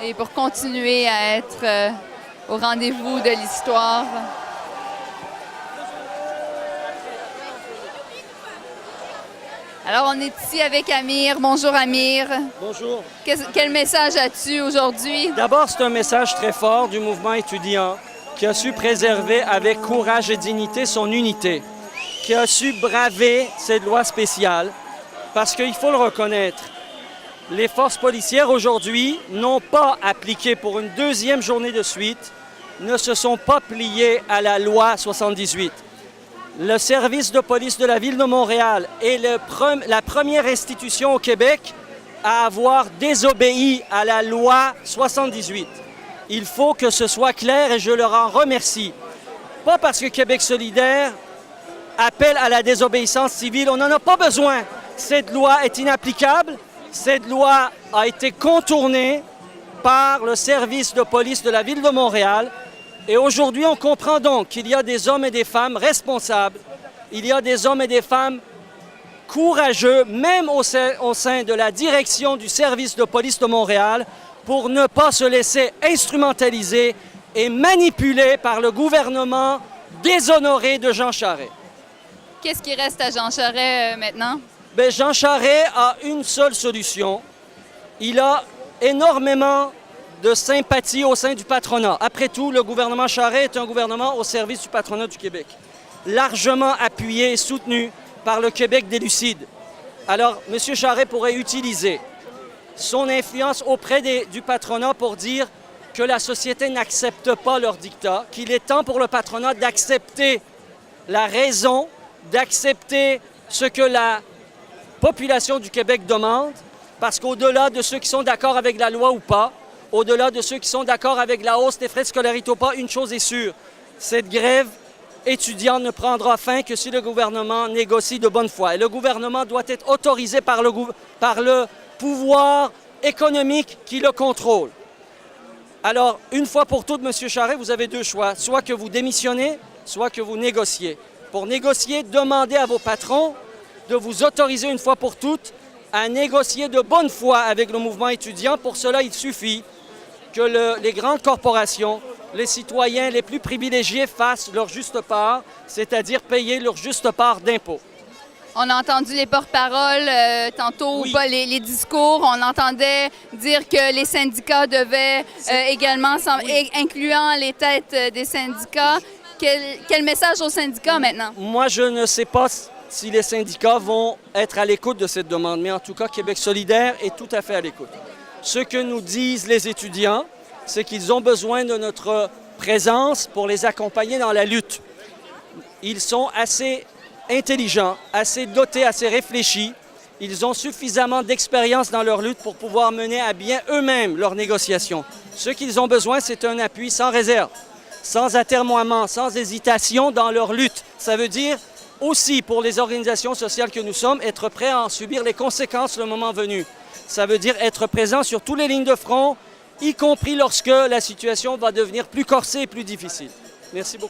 et pour continuer à être au rendez-vous de l'histoire. Alors, on est ici avec Amir. Bonjour, Amir. Bonjour. Quel message as-tu aujourd'hui? D'abord, c'est un message très fort du mouvement étudiant qui a su préserver avec courage et dignité son unité, qui a su braver cette loi spéciale, parce qu'il faut le reconnaître, les forces policières aujourd'hui n'ont pas appliqué pour une deuxième journée de suite, ne se sont pas pliées à la loi 78. Le service de police de la Ville de Montréal est la première institution au Québec à avoir désobéi à la loi 78. Il faut que ce soit clair et je leur en remercie. Pas parce que Québec solidaire appelle à la désobéissance civile, on n'en a pas besoin. Cette loi est inapplicable, cette loi a été contournée par le service de police de la Ville de Montréal. Et aujourd'hui, on comprend donc qu'il y a des hommes et des femmes responsables, il y a des hommes et des femmes courageux, même au sein de la direction du service de police de Montréal, pour ne pas se laisser instrumentaliser et manipuler par le gouvernement déshonoré de Jean Charest. Qu'est-ce qui reste à Jean Charest maintenant? Bien, Jean Charest a une seule solution. Il a énormément de sympathie au sein du patronat. Après tout, le gouvernement Charest est un gouvernement au service du patronat du Québec, largement appuyé et soutenu par le Québec des Lucides. Alors, M. Charest pourrait utiliser son influence auprès du patronat pour dire que la société n'accepte pas leur dictat, qu'il est temps pour le patronat d'accepter la raison, d'accepter ce que la population du Québec demande, parce qu'au-delà de ceux qui sont d'accord avec la loi ou pas, au-delà de ceux qui sont d'accord avec la hausse des frais de scolarité ou pas, une chose est sûre, cette grève étudiante ne prendra fin que si le gouvernement négocie de bonne foi. Et le gouvernement doit être autorisé par le pouvoir économique qui le contrôle. Alors, une fois pour toutes, M. Charest, vous avez deux choix. Soit que vous démissionnez, soit que vous négociez. Pour négocier, demandez à vos patrons de vous autoriser une fois pour toutes à négocier de bonne foi avec le mouvement étudiant. Pour cela, il suffit que les grandes corporations, les citoyens les plus privilégiés fassent leur juste part, c'est-à-dire payer leur juste part d'impôts. On a entendu les porte-paroles tantôt, Oui. pas les discours. On entendait dire que les syndicats devaient également, incluant les têtes des syndicats. Quel message aux syndicats maintenant? Moi, je ne sais pas si les syndicats vont être à l'écoute de cette demande, mais en tout cas, Québec solidaire est tout à fait à l'écoute. Ce que nous disent les étudiants, c'est qu'ils ont besoin de notre présence pour les accompagner dans la lutte. Ils sont assez intelligents, assez dotés, assez réfléchis. Ils ont suffisamment d'expérience dans leur lutte pour pouvoir mener à bien eux-mêmes leurs négociations. Ce qu'ils ont besoin, c'est un appui sans réserve, sans atermoiement, sans hésitation dans leur lutte. Ça veut dire aussi, pour les organisations sociales que nous sommes, être prêts à en subir les conséquences le moment venu. Ça veut dire être présent sur toutes les lignes de front, y compris lorsque la situation va devenir plus corsée et plus difficile. Merci beaucoup.